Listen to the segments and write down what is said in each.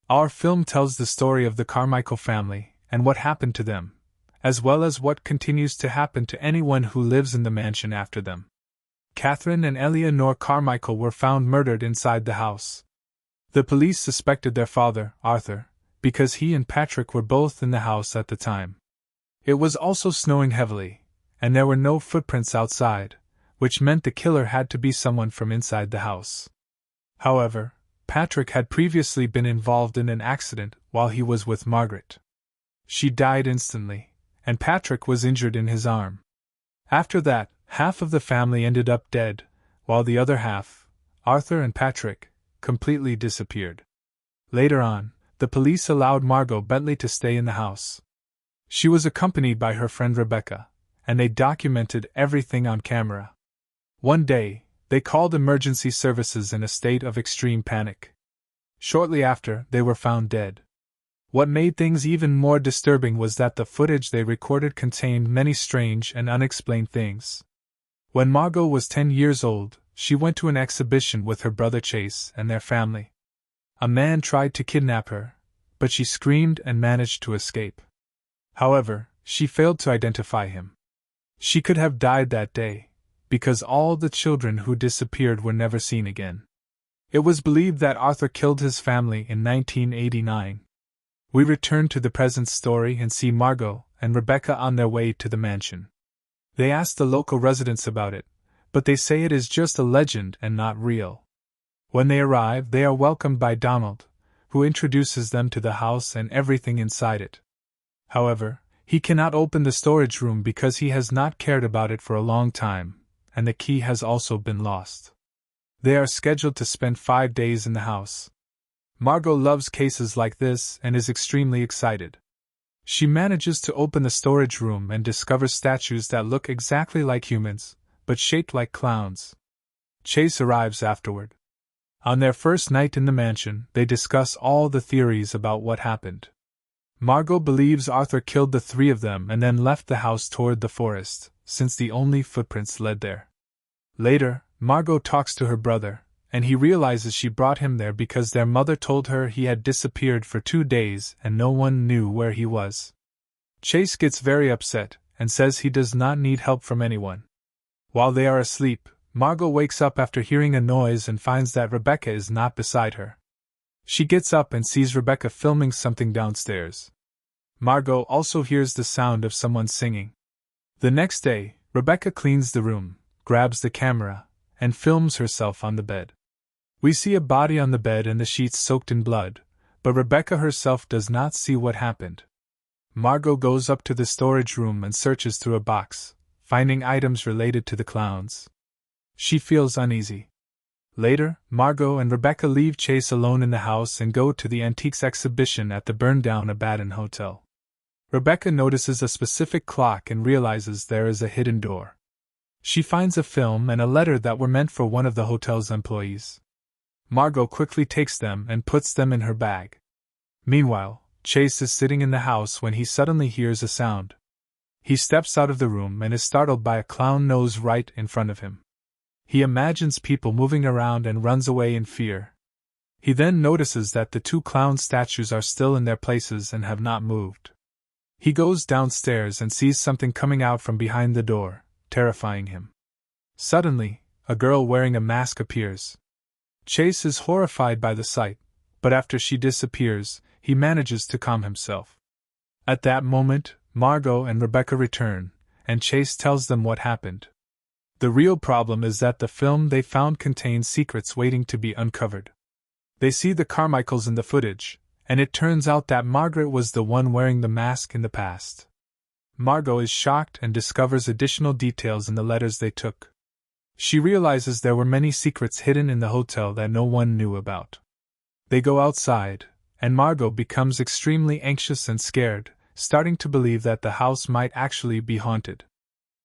Our film tells the story of the Carmichael family and what happened to them, as well as what continues to happen to anyone who lives in the mansion after them. Catherine and Eleanor Carmichael were found murdered inside the house. The police suspected their father, Arthur, because he and Patrick were both in the house at the time. It was also snowing heavily, and there were no footprints outside, which meant the killer had to be someone from inside the house. However, Patrick had previously been involved in an accident while he was with Margaret. She died instantly, and Patrick was injured in his arm. After that, half of the family ended up dead, while the other half, Arthur and Patrick, completely disappeared. Later on, the police allowed Margot Bentley to stay in the house. She was accompanied by her friend Rebecca, and they documented everything on camera. One day, they called emergency services in a state of extreme panic. Shortly after, they were found dead. What made things even more disturbing was that the footage they recorded contained many strange and unexplained things. When Margot was 10 years old, she went to an exhibition with her brother Chase and their family. A man tried to kidnap her, but she screamed and managed to escape. However, she failed to identify him. She could have died that day, because all the children who disappeared were never seen again. It was believed that Arthur killed his family in 1989. We return to the present story and see Margot and Rebecca on their way to the mansion. They ask the local residents about it, but they say it is just a legend and not real. When they arrive, they are welcomed by Donald, who introduces them to the house and everything inside it. However, he cannot open the storage room because he has not cared about it for a long time, and the key has also been lost. They are scheduled to spend 5 days in the house. Margot loves cases like this and is extremely excited. She manages to open the storage room and discovers statues that look exactly like humans, but shaped like clowns. Chase arrives afterward. On their first night in the mansion, they discuss all the theories about what happened. Margot believes Arthur killed the 3 of them and then left the house toward the forest, since the only footprints led there. Later, Margot talks to her brother, and he realizes she brought him there because their mother told her he had disappeared for 2 days and no one knew where he was. Chase gets very upset and says he does not need help from anyone. While they are asleep, Margot wakes up after hearing a noise and finds that Rebecca is not beside her. She gets up and sees Rebecca filming something downstairs. Margot also hears the sound of someone singing. The next day, Rebecca cleans the room, grabs the camera, and films herself on the bed. We see a body on the bed and the sheets soaked in blood, but Rebecca herself does not see what happened. Margot goes up to the storage room and searches through a box, finding items related to the clowns. She feels uneasy. Later, Margot and Rebecca leave Chase alone in the house and go to the antiques exhibition at the burned-down Abaddon Hotel. Rebecca notices a specific clock and realizes there is a hidden door. She finds a film and a letter that were meant for one of the hotel's employees. Margot quickly takes them and puts them in her bag. Meanwhile, Chase is sitting in the house when he suddenly hears a sound. He steps out of the room and is startled by a clown nose right in front of him. He imagines people moving around and runs away in fear. He then notices that the 2 clown statues are still in their places and have not moved. He goes downstairs and sees something coming out from behind the door, terrifying him. Suddenly, a girl wearing a mask appears. Chase is horrified by the sight, but after she disappears, he manages to calm himself. At that moment, Margot and Rebecca return, and Chase tells them what happened. The real problem is that the film they found contains secrets waiting to be uncovered. They see the Carmichaels in the footage, and it turns out that Margaret was the one wearing the mask in the past. Margot is shocked and discovers additional details in the letters they took. She realizes there were many secrets hidden in the hotel that no one knew about. They go outside, and Margot becomes extremely anxious and scared, starting to believe that the house might actually be haunted.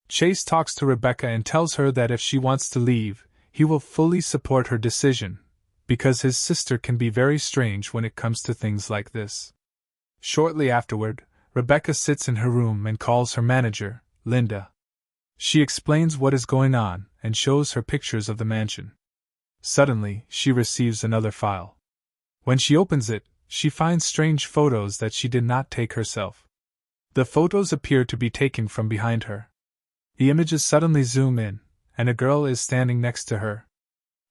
Chase talks to Rebecca and tells her that if she wants to leave, he will fully support her decision, because his sister can be very strange when it comes to things like this. Shortly afterward, Rebecca sits in her room and calls her manager, Linda. She explains what is going on and shows her pictures of the mansion. Suddenly, she receives another file. When she opens it, she finds strange photos that she did not take herself. The photos appear to be taken from behind her. The images suddenly zoom in, and a girl is standing next to her.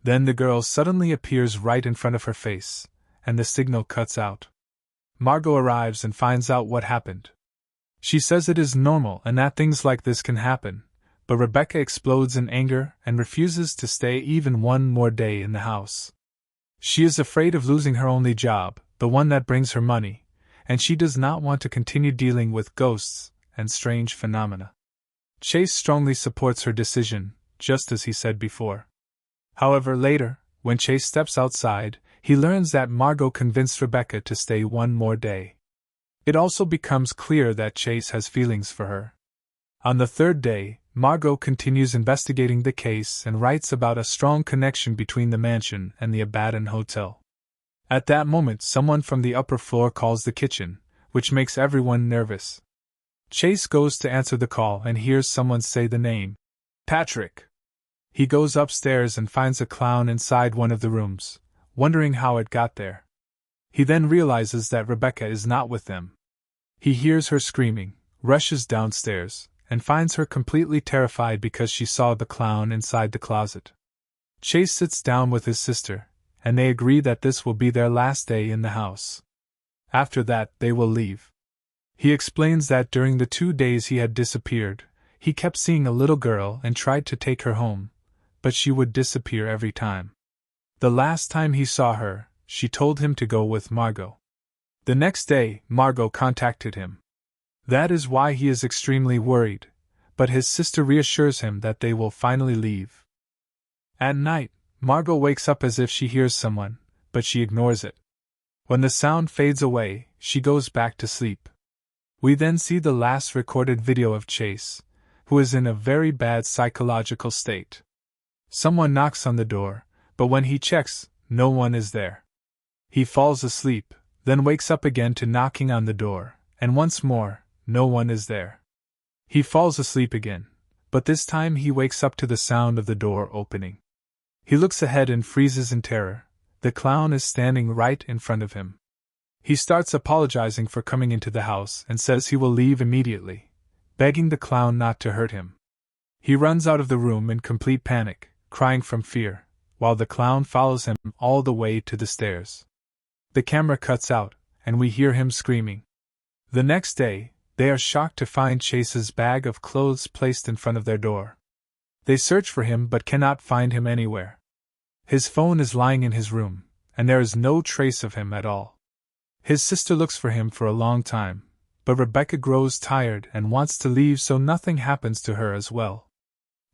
Then the girl suddenly appears right in front of her face, and the signal cuts out. Margot arrives and finds out what happened. She says it is normal and that things like this can happen, but Rebecca explodes in anger and refuses to stay even one more day in the house. She is afraid of losing her only job, the one that brings her money, and she does not want to continue dealing with ghosts and strange phenomena. Chase strongly supports her decision, just as he said before. However, later, when Chase steps outside, he learns that Margot convinced Rebecca to stay one more day. It also becomes clear that Chase has feelings for her. On the third day, Margot continues investigating the case and writes about a strong connection between the mansion and the abandoned hotel. At that moment, someone from the upper floor calls the kitchen, which makes everyone nervous. Chase goes to answer the call and hears someone say the name, Patrick. He goes upstairs and finds a clown inside one of the rooms, wondering how it got there. He then realizes that Rebecca is not with them. He hears her screaming, rushes downstairs, and finds her completely terrified because she saw the clown inside the closet. Chase sits down with his sister, and they agree that this will be their last day in the house. After that, they will leave. He explains that during the 2 days he had disappeared, he kept seeing a little girl and tried to take her home, but she would disappear every time. The last time he saw her, she told him to go with Margot. The next day, Margot contacted him. That is why he is extremely worried, but his sister reassures him that they will finally leave. At night, Margot wakes up as if she hears someone, but she ignores it. When the sound fades away, she goes back to sleep. We then see the last recorded video of Chase, who is in a very bad psychological state. Someone knocks on the door, but when he checks, no one is there. He falls asleep, then wakes up again to knocking on the door, and once more, no one is there. He falls asleep again, but this time he wakes up to the sound of the door opening. He looks ahead and freezes in terror. The clown is standing right in front of him. He starts apologizing for coming into the house and says he will leave immediately, begging the clown not to hurt him. He runs out of the room in complete panic, crying from fear, while the clown follows him all the way to the stairs. The camera cuts out, and we hear him screaming. The next day, they are shocked to find Chase's bag of clothes placed in front of their door. They search for him but cannot find him anywhere. His phone is lying in his room, and there is no trace of him at all. His sister looks for him for a long time, but Rebecca grows tired and wants to leave so nothing happens to her as well.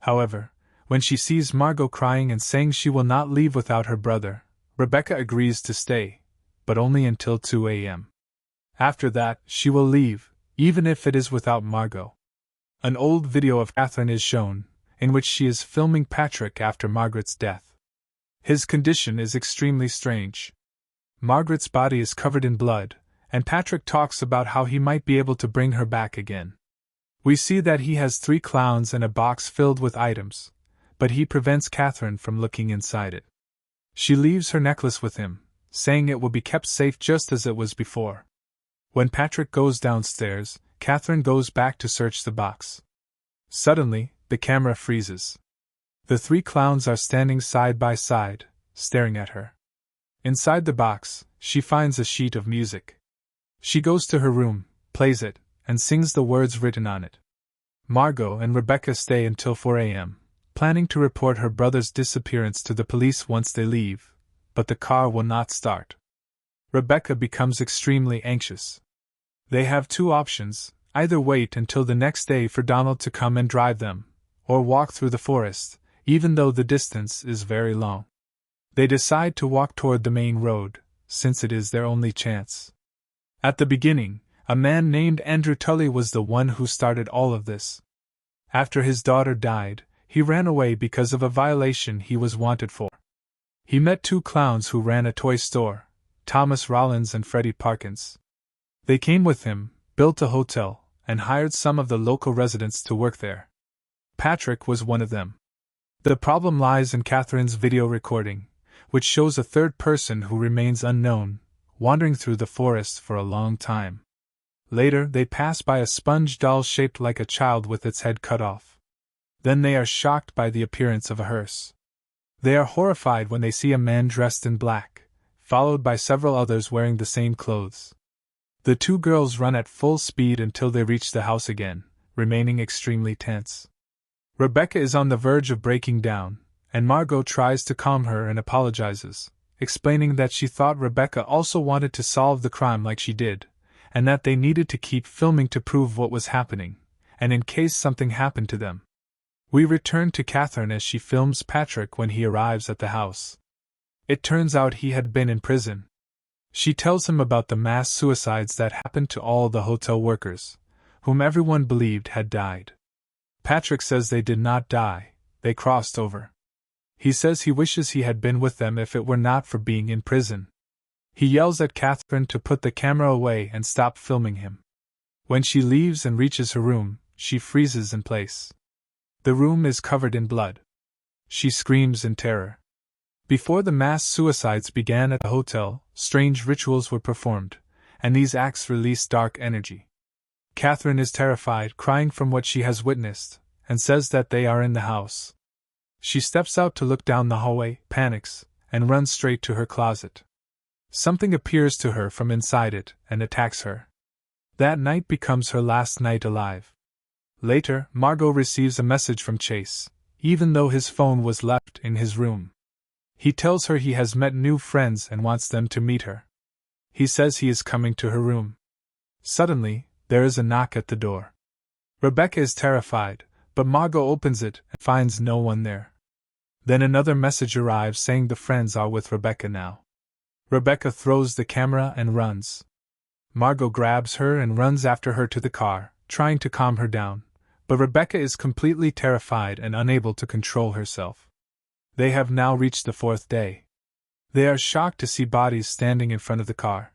However, when she sees Margot crying and saying she will not leave without her brother, Rebecca agrees to stay, but only until 2 a.m. After that, she will leave, even if it is without Margot. An old video of Catherine is shown, in which she is filming Patrick after Margaret's death. His condition is extremely strange. Margaret's body is covered in blood, and Patrick talks about how he might be able to bring her back again. We see that he has 3 clowns and a box filled with items, but he prevents Catherine from looking inside it. She leaves her necklace with him, saying it will be kept safe just as it was before. When Patrick goes downstairs, Catherine goes back to search the box. Suddenly, the camera freezes. The 3 clowns are standing side by side, staring at her. Inside the box, she finds a sheet of music. She goes to her room, plays it, and sings the words written on it. Margot and Rebecca stay until 4 a.m., planning to report her brother's disappearance to the police once they leave, but the car will not start. Rebecca becomes extremely anxious. They have 2 options: either wait until the next day for Donald to come and drive them, or walk through the forest, even though the distance is very long. They decide to walk toward the main road, since it is their only chance. At the beginning, a man named Andrew Tully was the one who started all of this. After his daughter died, he ran away because of a violation he was wanted for. He met 2 clowns who ran a toy store, Thomas Rollins and Freddie Parkins. They came with him, built a hotel, and hired some of the local residents to work there. Patrick was one of them. The problem lies in Catherine's video recording, which shows a third person who remains unknown, wandering through the forest for a long time. Later, they pass by a sponge doll shaped like a child with its head cut off. Then they are shocked by the appearance of a hearse. They are horrified when they see a man dressed in black, followed by several others wearing the same clothes. The two girls run at full speed until they reach the house again, remaining extremely tense. Rebecca is on the verge of breaking down, and Margot tries to calm her and apologizes, explaining that she thought Rebecca also wanted to solve the crime like she did, and that they needed to keep filming to prove what was happening, and in case something happened to them. We return to Catherine as she films Patrick when he arrives at the house. It turns out he had been in prison. She tells him about the mass suicides that happened to all the hotel workers, whom everyone believed had died. Patrick says they did not die, they crossed over. He says he wishes he had been with them if it were not for being in prison. He yells at Catherine to put the camera away and stop filming him. When she leaves and reaches her room, she freezes in place. The room is covered in blood. She screams in terror. Before the mass suicides began at the hotel, strange rituals were performed, and these acts release dark energy. Catherine is terrified, crying from what she has witnessed, and says that they are in the house. She steps out to look down the hallway, panics, and runs straight to her closet. Something appears to her from inside it and attacks her. That night becomes her last night alive. Later, Margot receives a message from Chase, even though his phone was left in his room. He tells her he has met new friends and wants them to meet her. He says he is coming to her room. Suddenly, there is a knock at the door. Rebecca is terrified, but Margot opens it and finds no one there. Then another message arrives saying the friends are with Rebecca now. Rebecca throws the camera and runs. Margot grabs her and runs after her to the car, trying to calm her down, but Rebecca is completely terrified and unable to control herself. They have now reached the 4th day. They are shocked to see bodies standing in front of the car.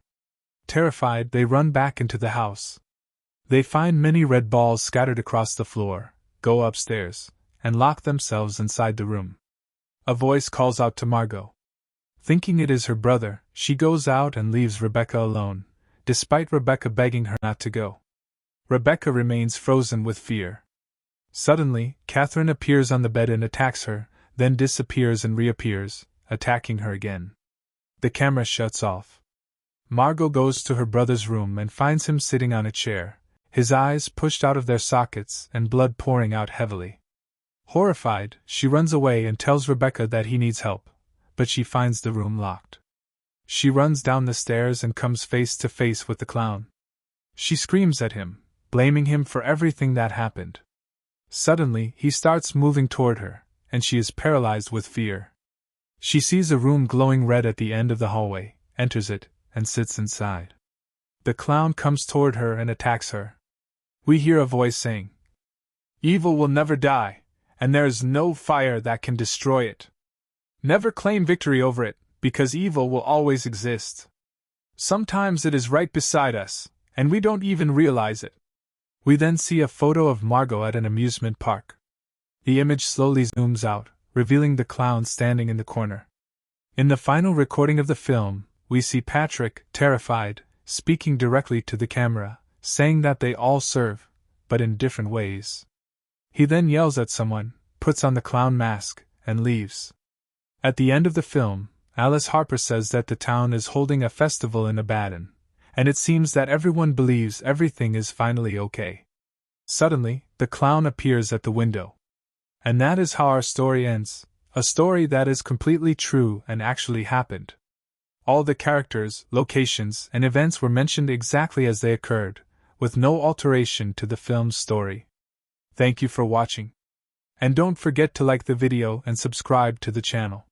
Terrified, they run back into the house. They find many red balls scattered across the floor, go upstairs, and lock themselves inside the room. A voice calls out to Margot. Thinking it is her brother, she goes out and leaves Rebecca alone, despite Rebecca begging her not to go. Rebecca remains frozen with fear. Suddenly, Catherine appears on the bed and attacks her, then disappears and reappears, attacking her again. The camera shuts off. Margot goes to her brother's room and finds him sitting on a chair, his eyes pushed out of their sockets and blood pouring out heavily. Horrified, she runs away and tells Rebecca that he needs help, but she finds the room locked. She runs down the stairs and comes face to face with the clown. She screams at him, blaming him for everything that happened. Suddenly, he starts moving toward her, and she is paralyzed with fear. She sees a room glowing red at the end of the hallway, enters it, and sits inside. The clown comes toward her and attacks her. We hear a voice saying, "Evil will never die, and there is no fire that can destroy it. Never claim victory over it, because evil will always exist. Sometimes it is right beside us, and we don't even realize it." We then see a photo of Margot at an amusement park. The image slowly zooms out, revealing the clown standing in the corner. In the final recording of the film, we see Patrick, terrified, speaking directly to the camera, saying that they all serve, but in different ways. He then yells at someone, puts on the clown mask, and leaves. At the end of the film, Alice Harper says that the town is holding a festival in Abaddon, and it seems that everyone believes everything is finally okay. Suddenly, the clown appears at the window. And that is how our story ends, a story that is completely true and actually happened. All the characters, locations, and events were mentioned exactly as they occurred, with no alteration to the film's story. Thank you for watching. And don't forget to like the video and subscribe to the channel.